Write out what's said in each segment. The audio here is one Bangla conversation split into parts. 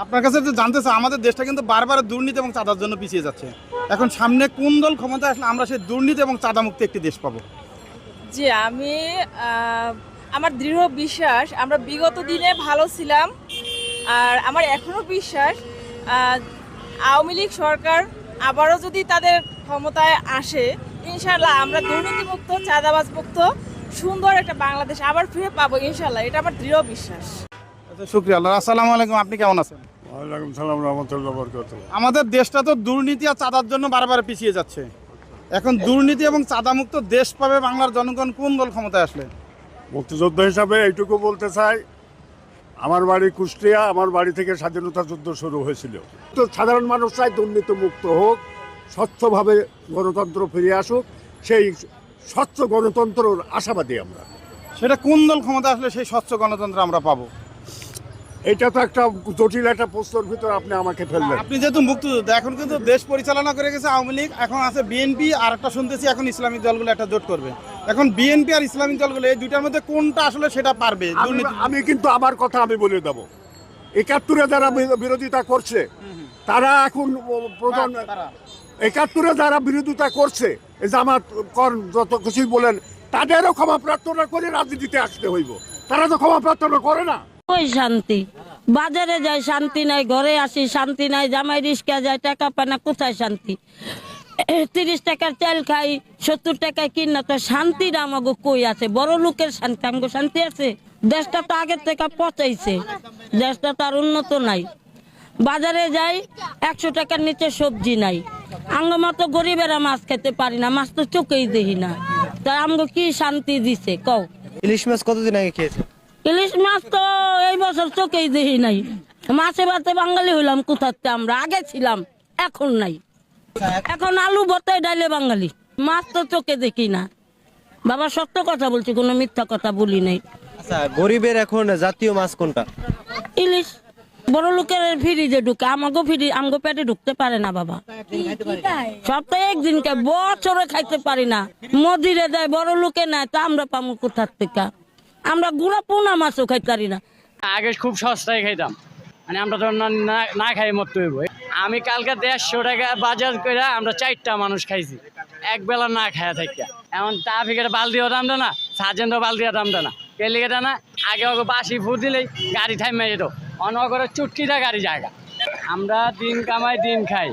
আপনার কাছে তো জানতে চাই, আমাদের দেশটা কিন্তু বারবার দুর্নীতি এবং চাঁদার জন্য পিছিয়ে যাচ্ছে। এখন সামনে কোন দল ক্ষমতায় আসলে আমরা সেই দুর্নীতি এবং চাঁদামুক্ত একটি দেশ পাবো? জি, আমি আমার দৃঢ় বিশ্বাস আমরা বিগত দিনে ভালো ছিলাম। আর আমার এখনো বিশ্বাস আহ, আওয়ামী লীগ সরকার আবারও যদি তাদের ক্ষমতায় আসে, ইনশাল্লাহ আমরা দুর্নীতিমুক্ত চাঁদাবাজ মুক্ত সুন্দর একটা বাংলাদেশ আবার ফিরে পাবো ইনশাল্লাহ, এটা আমার দৃঢ় বিশ্বাস। আচ্ছা, শুক্রিয়া আল্লাহ। আসসালামু আলাইকুম, আপনি কেমন আছেন? ওয়ালাইকুম সালাম রহমতুল্লাহ বরকাতুহ। আমাদের দেশটা তো দুর্নীতি আর চাঁদার জন্য বারবার পিছিয়ে যাচ্ছে। এখন দুর্নীতি এবং চাঁদামুক্ত দেশ পাবে বাংলার জনগণ কোন দল ক্ষমতায় আসলে? মুক্তিযোদ্ধা হিসাবে এইটুকু বলতে চাই, আমার বাড়ি কুষ্টিয়া, আমার বাড়ি থেকে স্বাধীনতা যুদ্ধ শুরু হয়েছিল। তো সাধারণ মানুষ চাই দুর্নীতি মুক্ত হোক, স্বচ্ছভাবে গণতন্ত্র ফিরে আসুক, সেই স্বচ্ছ গণতন্ত্রের আশাবাদী আমরা। সেটা কোন দল ক্ষমতা আসলে সেই স্বচ্ছ গণতন্ত্র আমরা পাবো? এটা তো একটা জটিল একটা প্রশ্নের ভিতর আপনি আমাকে ফেললেন। আপনি যেহেতু মুক্তিযোদ্ধা, এখন কিন্তু দেশ পরিচালনা করে গেছে আওয়ামী লীগ, এখন আছে বিএনপি, আর একটা শুনতেছি এখন ইসলামিক দলগুলো একটা জোট করবে। এখন বিএনপি আর ইসলামিক দলগুলো এই দুইটার মধ্যে কোনটা আসলে সেটা পারবে দুর্নীতি? আমি কিন্তু আমার কথা আমি বলে দেব, ৭১-এ যারা বিরোধিতা করছে তারা এখন প্রধান, ৭১-এ যারা বিরোধিতা করছে, এই জামাত কর যত কিছুই বলেন, তাদেরও ক্ষমা প্রার্থনা করে রাজনীতিতে আসতে হইব। তারা তো ক্ষমা প্রার্থনা করে না। ওই শান্তি, বাজারে যাই শান্তি নাই, ঘরে আসি শান্তি নাই, জামাই রিস্কা যায় টাকা পায় না, কোথায় শান্তি? ৩০ টাকার চাল খাই, ৭০ টাকায় কিনা, তো শান্তিটা আমাকে কই আছে? বড় লোকের শান্তি, আমাকে শান্তি আছে? দেশটা তো আগের থেকে পচাইছে, দেশটা তো আর উন্নত নাই। বাজারে যাই ১০০ টাকার নিচে সবজি নাই, আঙ্গ মতো গরিবেরা মাছ খেতে পারি না, মাছ তো চোখেই দেখি না, তা আমাকে কি শান্তি দিছে কও? ইলিশ মাছ কতদিন আগে খেয়েছে? ইলিশ মাছ তো এই বছর চোখেই দেখি নাই। মাছে ভাতে বাঙালি হইলাম কোথাতে? আমরা আগে ছিলাম, এখন নাই। এখন আলু ভর্তায় ডাইলে বাঙালি, মাছ তো চোখে দেখি না। বাবা সত্য কথা বলছি, কোনো মিথ্যা কথা বলি নাই। আচ্ছা, গরিবের এখন জাতীয় মাছ কোনটা? ইলিশ। বড় লোকের ফ্রিজে ঢুকে, আমাকে আমাকে পেটে ঢুকতে পারে না বাবা। সপ্তাহে একদিন খাই, বছরে খাইতে পারি না। মদিরে দেয়, বড় লোকে নেয়, তা আমরা পাবো কোথার থেকে? আমরা গুড়া পোনা মাছও খাইতে পারি না। আগে খুব সস্তায় খাইতাম, মানে আমরা তো না খাই মরতে হইব। আমি কালকে ১৫০ টাকা বাজার করে আমরা 4টা মানুষ খাইছি এক বেলা না খায়া থাকা। এখন ট্রাফিকের বালতিও দাম দেয় না, সার্জেন্টও বালতিও দাম দেয় না। কেলিকেটা না, আগে ওকে বাসি ফুট দিলেই গাড়ি থাইমে যেত, অনগরে চুটকিটা গাড়ি জায়গা। আমরা দিন কামাই দিন খাই।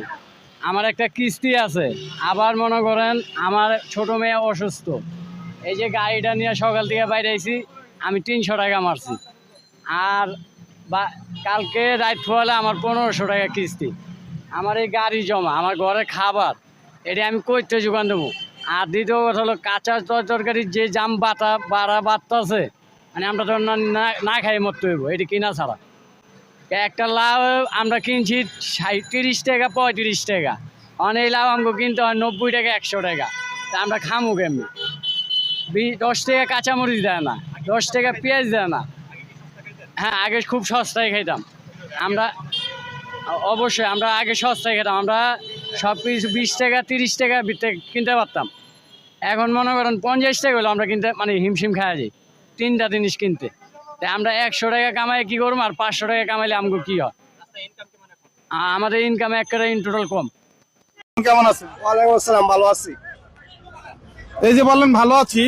আমার একটা কিস্তি আছে, আবার মনে করেন আমার ছোট মেয়ে অসুস্থ, এই যে গাড়িটা নিয়ে সকাল থেকে বাইরে আইছি, আমি ৩০০ টাকা মারছি। আর বা কালকে রাত ফোয়ালে আমার ১৫০০ টাকা কিস্তি। আমার এই গাড়ি জমা, আমার ঘরে খাবার, এটা আমি কইতে যোগান দেবো। আর দ্বিতীয় কথা হলো কাঁচা তরকারির যে জাম বাড়া বাড়তেছে, মানে আমরা তো না খাই মরতে হইব, এটি কিনা ছাড়া। একটা লাউ আমরা কিনছি ৩০ টাকা ৩৫ টাকা, অনেক লাউ আমাকে কিনতে হয় ৯০ টাকা ১০০ টাকা। তা আমরা খামু কেমনি? ১০ টাকা কাঁচামরিচ দেয় না, ১০ টাকা পেঁয়াজ দেয় না। হ্যাঁ, আগে খুব সস্তায় খাইতাম আমরা, অবশ্যই আমরা আগে সস্তায় খেতাম। আমরা সব কিছু ২০ টাকা ৩০ টাকা কিনতে পারতাম। এখন মনে করেন ৫০ টাকা হলো আমরা কিনতে মানে হিমশিম খাওয়া যাই 3টা জিনিস কিনতে। তাই আমরা ১০০ টাকা কামাই কী করবো, আর ৫০০ টাকা কামাইলে আমাকে কী হয়? আমাদের ইনকাম একেবারে ইন টোটাল কম। কেমন আছেন? ওয়ালাইকুম আসসালাম, ভালো আছি। এই যে বললেন ভালো আছি,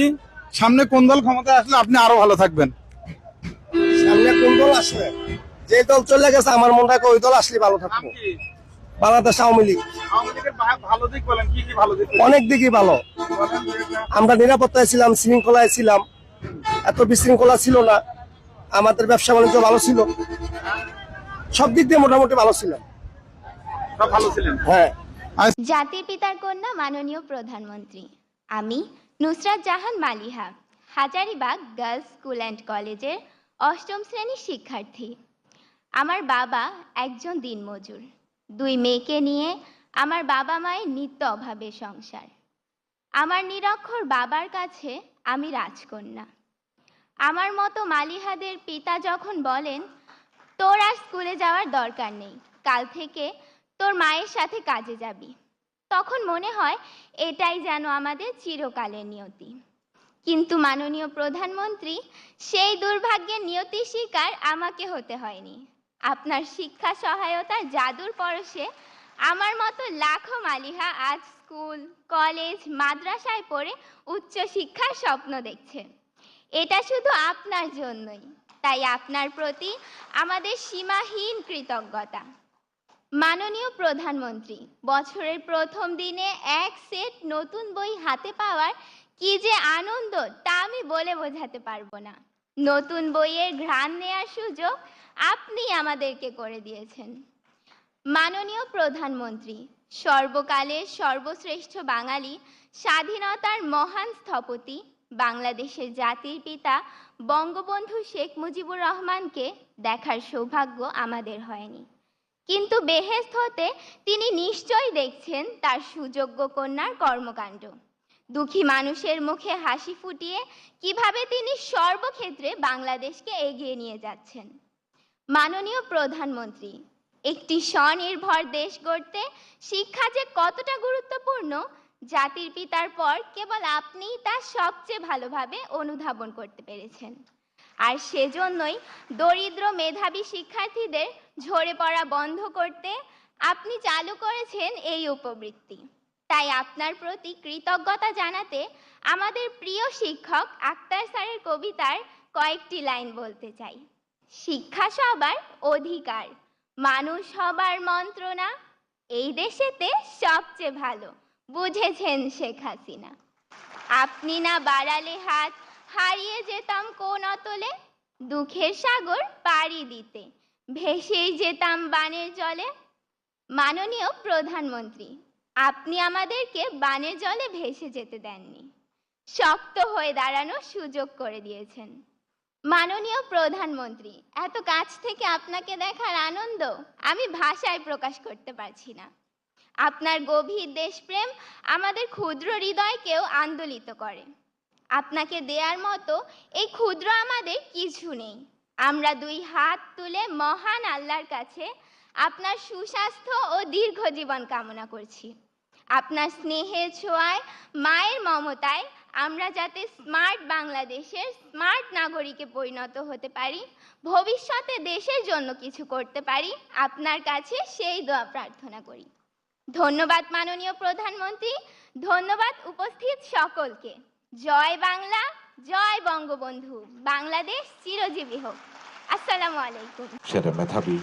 সামনে কোন দল ক্ষমতায় আসলে আপনি আরো ভালো থাকবেন? সামনে কোন দল আসবে? যে দল চলে গেছে আমার মনে হয় ওই দল আসলে ভালো থাকবো। বাংলাদেশ আওয়ামী লীগ। আওয়ামী লীগের ভালো দিক বলেন, কি কি ভালো দিক? অনেক দিকই ভালো। আমরা নিরাপত্তায় ছিলাম, শৃঙ্খলায় ছিলাম, এত বিশৃঙ্খলা ছিল না। আমাদের ব্যবসা বাণিজ্য ভালো ছিল, সব দিক দিয়ে মোটামুটি ভালো ছিল। সব ভালো ছিলেন? হ্যাঁ। জাতির পিতার কন্যা মাননীয় প্রধানমন্ত্রী, আমি Nusrat Jahan Maliha, Hazaribagh girls school and কলেজের ৮ম শ্রেণীর শিক্ষার্থী। আমার বাবা একজন দিনমজুর, 2 মেয়েকে নিয়ে আমার বাবা মায়ের নিত্য অভাবের সংসার। আমার নিরক্ষর বাবার কাছে আমি রাজকন্যা। আমার মতো মালিহাদের পিতা যখন বলেন, তোর আর স্কুলে যাওয়ার দরকার নেই, কাল থেকে তোর মায়ের সাথে কাজে যাবি, তখন মনে হয় এটাই যেন আমাদের চিরকালের নিয়তি। কিন্তু মাননীয় প্রধানমন্ত্রী, সেই দুর্ভাগ্যের নিয়তির শিকার আমাকে হতে হয়নি। আপনার শিক্ষা সহায়তার জাদুর পরশে আমার মতো লাখো মালিহা আজ স্কুল, কলেজ, মাদ্রাসায় পড়ে উচ্চ শিক্ষার স্বপ্ন দেখছে। এটা শুধু আপনার জন্যই, তাই আপনার প্রতি আমাদের সীমাহীন কৃতজ্ঞতা। মাননীয় প্রধানমন্ত্রী, বছরের প্রথম দিনে এক সেট নতুন বই হাতে পাওয়ার কি যে আনন্দ তা আমি বলে বোঝাতে পারবো না। নতুন বইয়ের ঘ্রাণ নেয়ার সুযোগ আপনি আমাদেরকে করে দিয়েছেন। মাননীয় প্রধানমন্ত্রী, সর্বকালের সর্বশ্রেষ্ঠ বাঙালি, স্বাধীনতার মহান স্থপতি, বাংলাদেশের জাতির পিতা বঙ্গবন্ধু শেখ মুজিবুর রহমানকে দেখার সৌভাগ্য আমাদের হয়নি, কিন্তু বেহেশত হতে তিনি নিশ্চয়ই দেখছেন তার সুযোগ্য কন্যার কর্মকাণ্ড। দুঃখী মানুষের মুখে হাসি ফুটিয়ে কিভাবে তিনি সর্বক্ষেত্রে বাংলাদেশকে এগিয়ে নিয়ে যাচ্ছেন। মাননীয় প্রধানমন্ত্রী, একটি স্বনির্ভর দেশ গড়তে শিক্ষা যে কতটা গুরুত্বপূর্ণ জাতির পিতার পর কেবল আপনিই তা সবচেয়ে ভালোভাবে অনুধাবন করতে পেরেছেন। আর সেজন্যই দরিদ্র মেধাবী শিক্ষার্থীদের ঝরে পড়া বন্ধ করতে আপনি চালু করেছেন এই উপবৃত্তি। তাই আপনার প্রতি কৃতজ্ঞতা জানাতে আমাদের প্রিয় শিক্ষক আক্তার স্যারের কবিতার কয়েকটি লাইন বলতে চাই। শিক্ষা সবার অধিকার, মানুষ হবার মন্ত্রণা, এই দেশেতে সবচেয়ে ভালো বুঝেছেন শেখ হাসিনা। আপনি না বাড়ালে হাত, হারিয়ে যেতাম কোন অতলে, দুঃখের সাগর পাড়ি দিতে ভেসেই যেতাম বানের জলে। মাননীয় প্রধানমন্ত্রী, আপনি আমাদেরকে বানের জলে ভেসে যেতে দেননি, শক্ত হয়ে দাঁড়ানোর সুযোগ করে দিয়েছেন। মাননীয় প্রধানমন্ত্রী, এত কাছ থেকে আপনাকে দেখার আনন্দ আমি ভাষায় প্রকাশ করতে পারছি না। আপনার গভীর দেশপ্রেম আমাদের ক্ষুদ্র হৃদয়কেও আন্দোলিত করে। আপনাকে দেওয়ার মতো এই ক্ষুদ্র আমাদের কিছু নেই। আমরা দুই হাত তুলে মহান আল্লাহর কাছে আপনার সুস্বাস্থ্য ও দীর্ঘ জীবন কামনা করছি। আপনার স্নেহের ছোঁয়ায়, মায়ের মমতায় আমরা যাতে স্মার্ট বাংলাদেশের স্মার্ট নাগরিকে পরিণত হতে পারি, ভবিষ্যতে দেশের জন্য কিছু করতে পারি, আপনার কাছে সেই দোয়া প্রার্থনা করি। ধন্যবাদ মাননীয় প্রধানমন্ত্রী, ধন্যবাদ উপস্থিত সকলকে। জয় বাংলা, জয় বঙ্গবন্ধু, বাংলাদেশ চিরজীবী হোক। আসসালামু আলাইকুম। সেরা মেধাবী